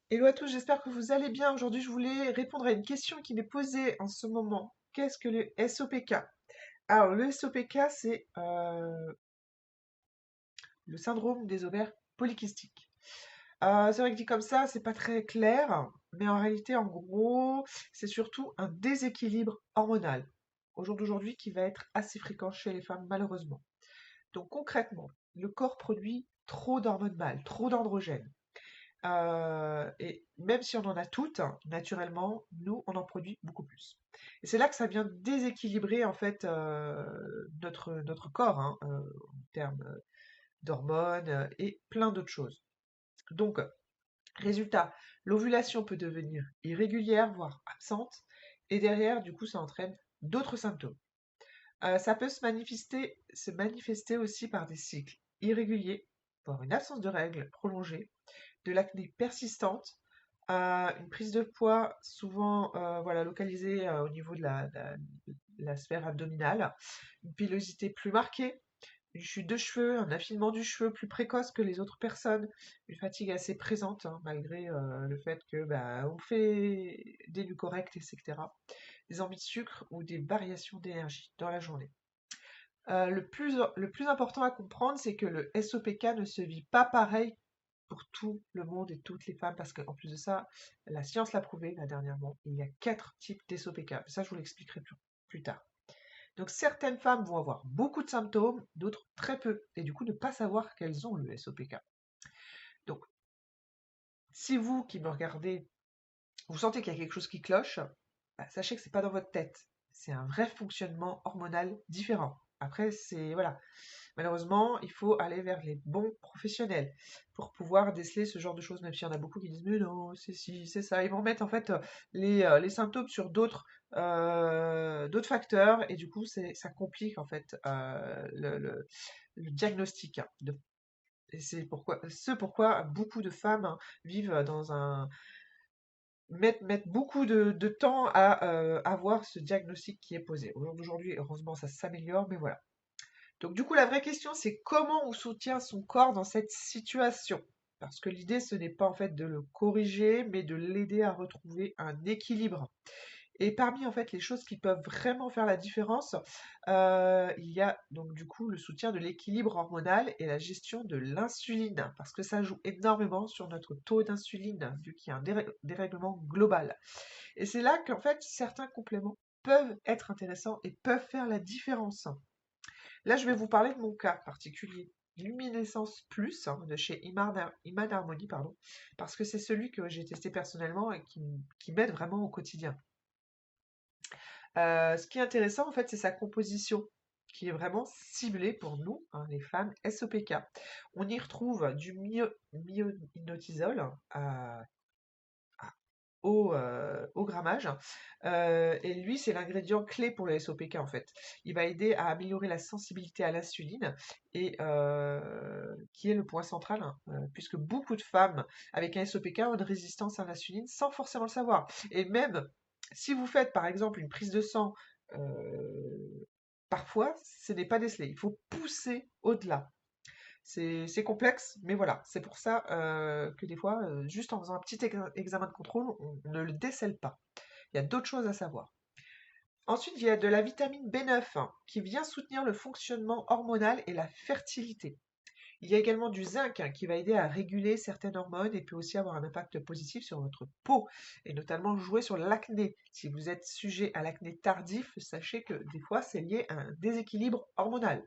Hello à tous, j'espère que vous allez bien. Aujourd'hui, je voulais répondre à une question qui m'est posée en ce moment. Qu'est-ce que le SOPK? Alors, le SOPK, c'est le syndrome des ovaires polykystiques. C'est vrai que dit comme ça, c'est pas très clair, mais en réalité, en gros, c'est surtout un déséquilibre hormonal au jour d'aujourd'hui qui va être assez fréquent chez les femmes, malheureusement. Donc, concrètement, le corps produit trop d'hormones mâles, trop d'androgènes. Et même si on en a toutes, hein, naturellement, nous, on en produit beaucoup plus. Et c'est là que ça vient déséquilibrer en fait notre corps, hein, en termes d'hormones et plein d'autres choses. Donc, résultat, l'ovulation peut devenir irrégulière, voire absente, et derrière, du coup, ça entraîne d'autres symptômes. Ça peut se manifester aussi par des cycles irréguliers, voire une absence de règles prolongée, de l'acné persistante, une prise de poids souvent voilà, localisée au niveau de la sphère abdominale, une pilosité plus marquée, une chute de cheveux, un affinement du cheveu plus précoce que les autres personnes, une fatigue assez présente, hein, malgré le fait que bah, on fait des nuits correctes, etc. Des envies de sucre ou des variations d'énergie dans la journée. Le plus important à comprendre, c'est que le SOPK ne se vit pas pareil pour tout le monde et toutes les femmes, parce qu'en plus de ça, la science l'a prouvé là dernièrement, il y a 4 types d'SOPK. Ça, je vous l'expliquerai plus tard. Donc certaines femmes vont avoir beaucoup de symptômes, d'autres très peu, et du coup ne pas savoir qu'elles ont le SOPK. Donc si vous qui me regardez, vous sentez qu'il y a quelque chose qui cloche, bah, sachez que c'est pas dans votre tête. C'est un vrai fonctionnement hormonal différent. Après, c'est voilà. Malheureusement, il faut aller vers les bons professionnels pour pouvoir déceler ce genre de choses, même s'il y en a beaucoup qui disent mais non, c'est ci, c'est ça. Ils vont mettre en fait les symptômes sur d'autres facteurs et du coup ça complique en fait le diagnostic, hein, et c'est pourquoi beaucoup de femmes, hein, vivent dans un mettent beaucoup de temps à avoir ce diagnostic qui est posé. Au jour d'aujourd'hui, heureusement, ça s'améliore, mais voilà. Donc du coup, la vraie question, c'est comment on soutient son corps dans cette situation? Parce que l'idée, ce n'est pas en fait de le corriger, mais de l'aider à retrouver un équilibre. Et parmi en fait les choses qui peuvent vraiment faire la différence, il y a donc du coup le soutien de l'équilibre hormonal et la gestion de l'insuline, parce que ça joue énormément sur notre taux d'insuline, vu qu'il y a un dérèglement global. Et c'est là qu'en fait certains compléments peuvent être intéressants et peuvent faire la différence. Là, je vais vous parler de mon cas particulier. Luminescence Plus, hein, de chez Iman Harmony, pardon, parce que c'est celui que j'ai testé personnellement et qui m'aide vraiment au quotidien. Ce qui est intéressant, en fait, c'est sa composition, qui est vraiment ciblée pour nous, hein, les femmes SOPK. On y retrouve du myoinositol, au grammage. Et lui, c'est l'ingrédient clé pour le SOPK en fait. Il va aider à améliorer la sensibilité à l'insuline et qui est le point central, hein, puisque beaucoup de femmes avec un SOPK ont une résistance à l'insuline sans forcément le savoir. Et même si vous faites par exemple une prise de sang, parfois ce n'est pas décelé. Il faut pousser au-delà. C'est complexe, mais voilà, c'est pour ça que des fois, juste en faisant un petit examen de contrôle, on ne le décèle pas. Il y a d'autres choses à savoir. Ensuite, il y a de la vitamine B9, hein, qui vient soutenir le fonctionnement hormonal et la fertilité. Il y a également du zinc, hein, qui va aider à réguler certaines hormones et peut aussi avoir un impact positif sur votre peau et notamment jouer sur l'acné. Si vous êtes sujet à l'acné tardif, sachez que des fois c'est lié à un déséquilibre hormonal.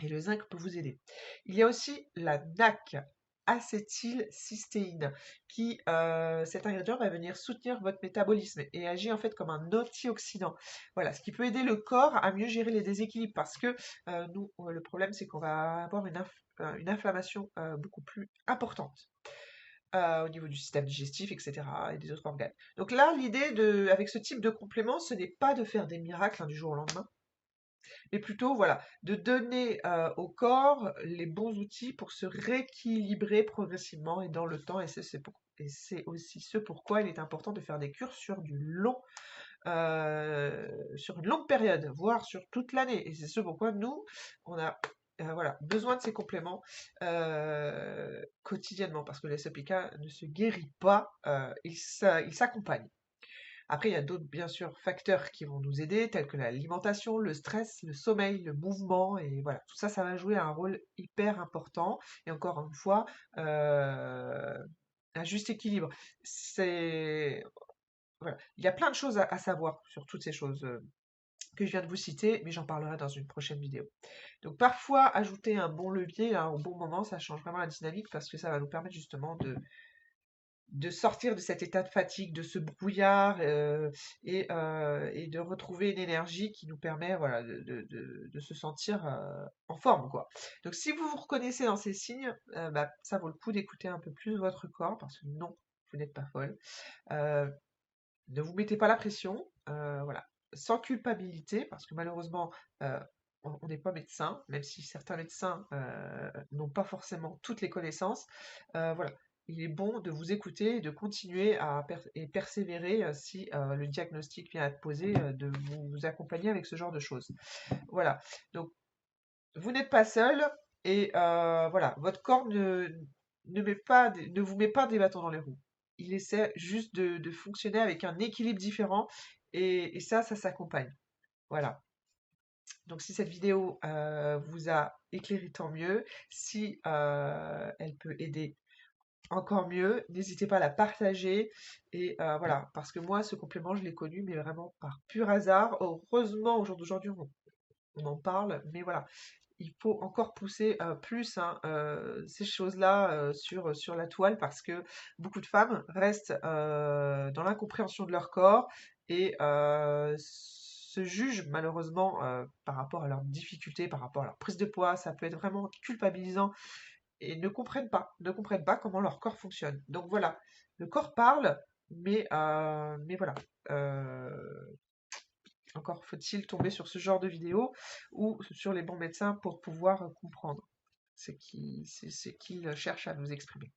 Et le zinc peut vous aider. Il y a aussi la NAC, acétylcystéine, cet ingrédient va venir soutenir votre métabolisme et agit en fait comme un antioxydant. Voilà, ce qui peut aider le corps à mieux gérer les déséquilibres parce que nous, le problème c'est qu'on va avoir une inflammation beaucoup plus importante au niveau du système digestif, etc. et des autres organes. Donc là, l'idée avec ce type de complément, ce n'est pas de faire des miracles, hein, du jour au lendemain, mais plutôt voilà, de donner au corps les bons outils pour se rééquilibrer progressivement et dans le temps. Et c'est aussi ce pourquoi il est important de faire des cures sur une longue période, voire sur toute l'année. Et c'est ce pourquoi nous, on a voilà, besoin de ces compléments quotidiennement parce que le SOPK ne se guérit pas, il s'accompagne. Après, il y a d'autres, bien sûr, facteurs qui vont nous aider, tels que l'alimentation, le stress, le sommeil, le mouvement, et voilà, tout ça, ça va jouer un rôle hyper important. Et encore une fois, un juste équilibre. C'est voilà, il y a plein de choses à savoir sur toutes ces choses que je viens de vous citer, mais j'en parlerai dans une prochaine vidéo. Donc parfois, ajouter un bon levier hein, au bon moment, ça change vraiment la dynamique parce que ça va nous permettre justement de sortir de cet état de fatigue, de ce brouillard et de retrouver une énergie qui nous permet voilà, de se sentir en forme, quoi. Donc si vous vous reconnaissez dans ces signes, bah, ça vaut le coup d'écouter un peu plus votre corps parce que non, vous n'êtes pas folle. Euh, ne vous mettez pas la pression, voilà, sans culpabilité, parce que malheureusement, on n'est pas médecin, même si certains médecins n'ont pas forcément toutes les connaissances. Voilà, il est bon de vous écouter et de continuer à et persévérer si le diagnostic vient à être posé, de vous accompagner avec ce genre de choses. Voilà, donc vous n'êtes pas seul et voilà, votre corps ne vous met pas des bâtons dans les roues. Il essaie juste de fonctionner avec un équilibre différent et ça s'accompagne. Voilà. Donc si cette vidéo vous a éclairé, tant mieux. Si elle peut aider, encore mieux. N'hésitez pas à la partager. Et voilà, parce que moi, ce complément, je l'ai connu, mais vraiment par pur hasard. Heureusement, au jour d'aujourd'hui, on en parle, mais voilà, il faut encore pousser plus hein, ces choses-là sur la toile parce que beaucoup de femmes restent dans l'incompréhension de leur corps et se jugent malheureusement par rapport à leurs difficultés, par rapport à leur prise de poids. Ça peut être vraiment culpabilisant et ne comprennent pas comment leur corps fonctionne. Donc voilà, le corps parle, mais voilà. Euh, Encore faut-il tomber sur ce genre de vidéo ou sur les bons médecins pour pouvoir comprendre ce qu'ils cherchent à nous exprimer.